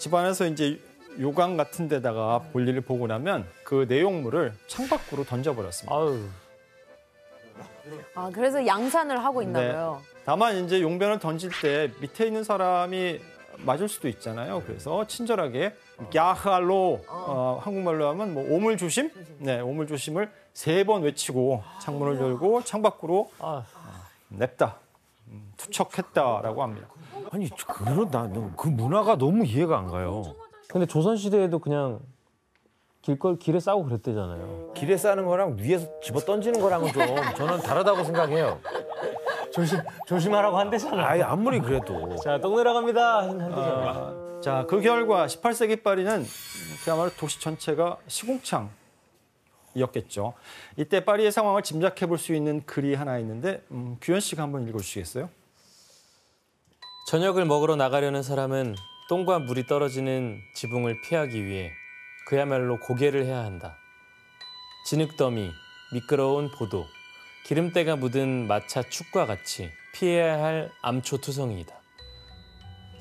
집안에서 이제 요강 같은 데다가 볼일을 보고 나면 그 내용물을 창밖으로 던져버렸습니다. 아유. 아, 그래서 양산을 하고 있나 봐요. 다만 이제 용변을 던질 때 밑에 있는 사람이 맞을 수도 있잖아요. 그래서 친절하게 야흐알로 한국말로 하면 뭐 오물조심? 네, 오물조심을 3번 외치고 창문을 열고 창밖으로 냅다 투척했다라고 합니다. 아니 그 문화가 너무 이해가 안 가요. 근데 조선시대에도 그냥 길에 싸고 그랬대잖아요. 길에 싸는 거랑 위에서 집어 던지는 거랑은 좀 저는 다르다고 생각해요. 조심하라고 한대잖아요. 아니 아무리 그래도. 자, 똥 내려갑니다. 한대잖아요. 자, 그 결과 18세기 파리는 그야말로 도시 전체가 시궁창이었겠죠. 이때 파리의 상황을 짐작해 볼 수 있는 글이 하나 있는데 규현 씨가 한번 읽어주시겠어요? 저녁을 먹으러 나가려는 사람은 똥과 물이 떨어지는 지붕을 피하기 위해 그야말로 고개를 해야 한다. 진흙더미, 미끄러운 보도, 기름때가 묻은 마차 축과 같이 피해야 할 암초투성이이다.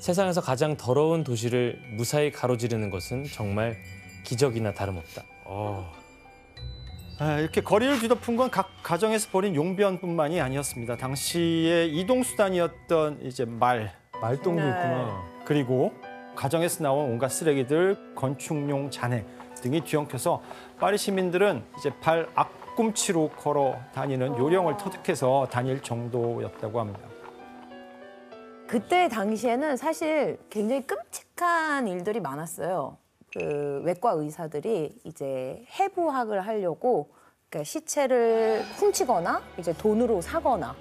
세상에서 가장 더러운 도시를 무사히 가로지르는 것은 정말 기적이나 다름없다. 이렇게 거리를 뒤덮은 건 각 가정에서 벌인 용변뿐만이 아니었습니다. 당시의 이동수단이었던 이제 말똥도 있구나. 그리고 가정에서 나온 온갖 쓰레기들, 건축용 잔해 등이 뒤엉켜서 파리 시민들은 이제 발 앞꿈치로 걸어 다니는 요령을 터득해서 다닐 정도였다고 합니다. 그때 당시에는 사실 굉장히 끔찍한 일들이 많았어요. 그 외과 의사들이 이제 해부학을 하려고 그러니까 시체를 훔치거나 이제 돈으로 사거나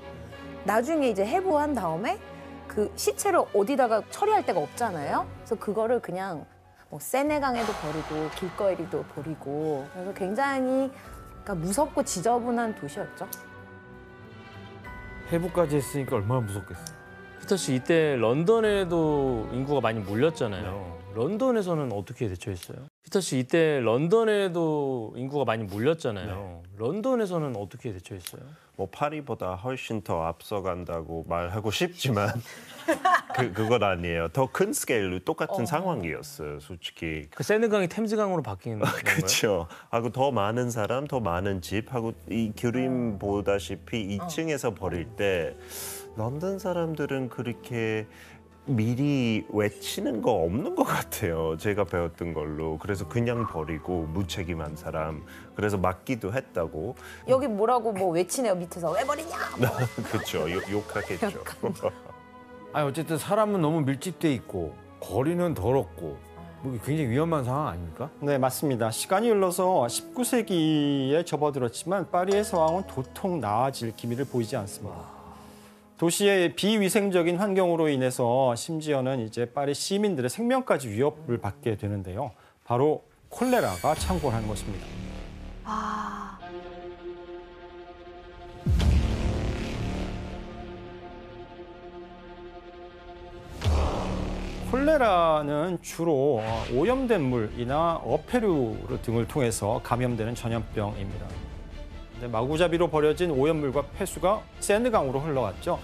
나중에 이제 해부한 다음에 그 시체를 어디다가 처리할 데가 없잖아요. 그래서 그거를 그냥 뭐 세네강에도 버리고 길거리도 버리고 그래서 굉장히 그러니까 무섭고 지저분한 도시였죠. 해부까지 했으니까 얼마나 무섭겠어. 피터 씨, 이때 런던에도 인구가 많이 몰렸잖아요. 런던에서는 어떻게 대처했어요? 피터 씨, 이때 런던에도 인구가 많이 몰렸잖아요. 런던에서는 어떻게 대처했어요? 뭐 파리보다 훨씬 더 앞서간다고 말하고 싶지만 그건 아니에요. 더 큰 스케일로 똑같은 상황이었어요, 솔직히. 그 세느강이 템즈강으로 바뀌는 건가요? 그렇죠. 하고 더 많은 사람, 더 많은 집 하고 이 그림 보다시피 2층에서 버릴 때 런던 사람들은 그렇게 미리 외치는 거 없는 것 같아요. 제가 배웠던 걸로. 그래서 그냥 버리고 무책임한 사람. 그래서 맞기도 했다고. 여기 뭐라고 뭐 외치네요, 밑에서. 왜 버리냐? 뭐. 그렇죠. 욕하겠죠. 아니 어쨌든 사람은 너무 밀집돼 있고 거리는 더럽고 뭐 굉장히 위험한 상황 아닙니까? 네, 맞습니다. 시간이 흘러서 19세기에 접어들었지만 파리의 상황은 도통 나아질 기미를 보이지 않습니다. 도시의 비위생적인 환경으로 인해서 심지어는 이제 파리 시민들의 생명까지 위협을 받게 되는데요. 바로 콜레라가 창궐하는 것입니다. 콜레라는 주로 오염된 물이나 어패류 등을 통해서 감염되는 전염병입니다. 마구잡이로 버려진 오염물과 폐수가 세느강으로 흘러갔죠.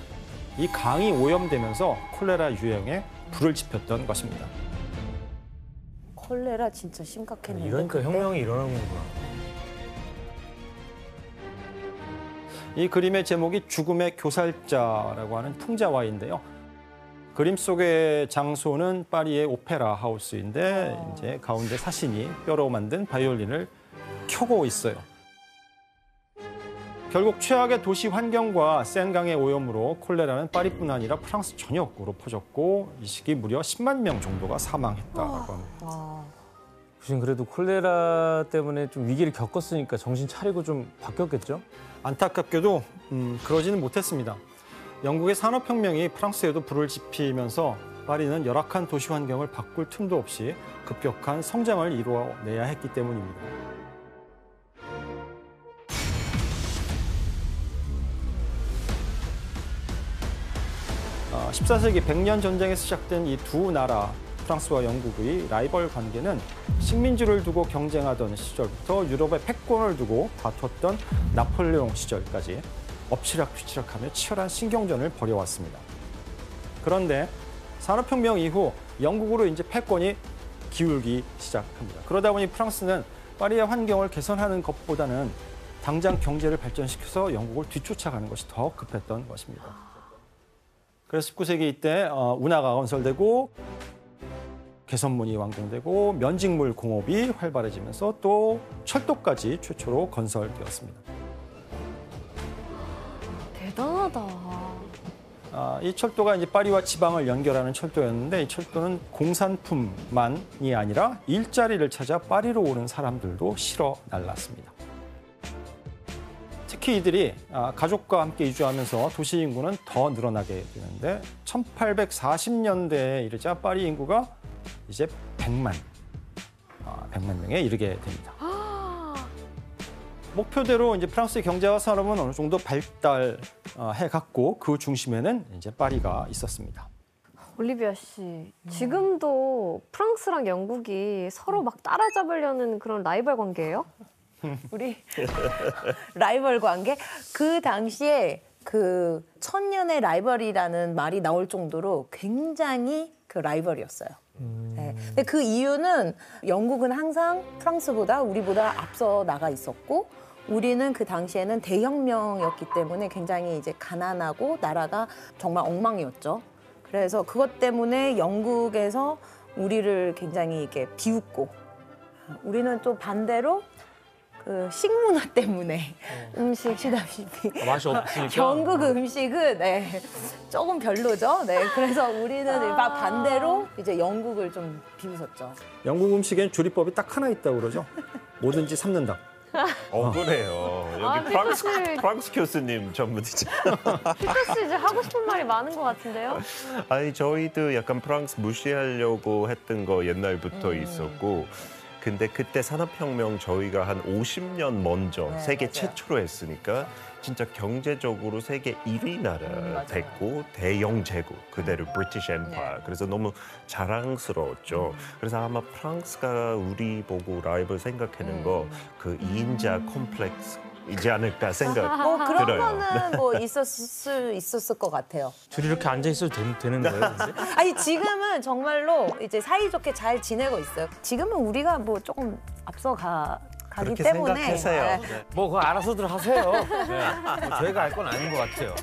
이 강이 오염되면서 콜레라 유행에 불을 지폈던 것입니다. 콜레라 진짜 심각했는데. 이러니까 혁명이 일어나는 거구나. 이 그림의 제목이 죽음의 교살자라고 하는 풍자와인데요. 그림 속의 장소는 파리의 오페라 하우스인데 이제 가운데 사신이 뼈로 만든 바이올린을 켜고 있어요. 결국 최악의 도시 환경과 센강의 오염으로 콜레라는 파리뿐 아니라 프랑스 전역으로 퍼졌고 이 시기 무려 10만 명 정도가 사망했다고 합니다. 무슨 그래도 콜레라 때문에 좀 위기를 겪었으니까 정신 차리고 좀 바뀌었겠죠? 안타깝게도 그러지는 못했습니다. 영국의 산업혁명이 프랑스에도 불을 지피면서 파리는 열악한 도시 환경을 바꿀 틈도 없이 급격한 성장을 이루어내야 했기 때문입니다. 14세기 100년 전쟁에서 시작된 이 두 나라, 프랑스와 영국의 라이벌 관계는 식민지를 두고 경쟁하던 시절부터 유럽의 패권을 두고 다퉜던 나폴레옹 시절까지 엎치락뒤치락하며 치열한 신경전을 벌여왔습니다. 그런데 산업혁명 이후 영국으로 이제 패권이 기울기 시작합니다. 그러다 보니 프랑스는 파리의 환경을 개선하는 것보다는 당장 경제를 발전시켜서 영국을 뒤쫓아가는 것이 더 급했던 것입니다. 그래서 19세기 이때 운하가 건설되고 개선문이 완공되고 면직물 공업이 활발해지면서 또 철도까지 최초로 건설되었습니다. 대단하다. 이 철도가 이제 파리와 지방을 연결하는 철도였는데 이 철도는 공산품만이 아니라 일자리를 찾아 파리로 오는 사람들도 실어 날랐습니다. 특히 이들이 가족과 함께 이주하면서 도시 인구는 더 늘어나게 되는데 1840년대에 이르자 파리 인구가 이제 100만 명에 이르게 됩니다. 목표대로 이제 프랑스의 경제와 산업은 어느 정도 발달해 갔고 그 중심에는 이제 파리가 있었습니다. 올리비아 씨, 지금도 프랑스랑 영국이 서로 막 따라잡으려는 그런 라이벌 관계예요? 우리 라이벌 관계? 그 당시에 그 천년의 라이벌이라는 말이 나올 정도로 굉장히 그 라이벌이었어요. 네. 근데 그 이유는 영국은 항상 프랑스보다 우리보다 앞서 나가 있었고 우리는 그 당시에는 대혁명이었기 때문에 굉장히 이제 가난하고 나라가 정말 엉망이었죠. 그래서 그것 때문에 영국에서 우리를 굉장히 이렇게 비웃고 우리는 또 반대로 그 식문화 때문에 음식 아시다시피 맛이 없으니까. 영국 음식은 조금 별로죠. 네, 그래서 우리는 반대로 이제 영국을 좀 비웃었죠. 영국 음식엔 조리법이 딱 하나 있다고 그러죠. 뭐든지 삶는다. 억울해요. 여기 프랑스 교수님 전문이죠. 피터 씨 이제 하고 싶은 말이 많은 것 같은데요? 아니 저희도 약간 프랑스 무시하려고 했던 거 옛날부터 있었고 근데 그때 산업혁명 저희가 한 50년 먼저 세계 맞아요. 최초로 했으니까 진짜 경제적으로 세계 1위 나라 됐고 대영 제국 그대로 브리티시 엠파이어 그래서 너무 자랑스러웠죠. 그래서 아마 프랑스가 우리 보고 라이벌 생각하는 거 그 2인자 콤플렉스이지 않을까 생각 뭐 그런 들어요. 거는 뭐 있었을 것 같아요. 둘이 이렇게 앉아 있어도 되는 거예요? 근데? 아니 지금은 정말로 이제 사이좋게 잘 지내고 있어요. 지금은 우리가 뭐 조금 가기 그렇게 때문에 생각하세요. 네. 뭐 그거 알아서들 하세요. 네. 뭐 저희가 알 건 아닌 것 같아요.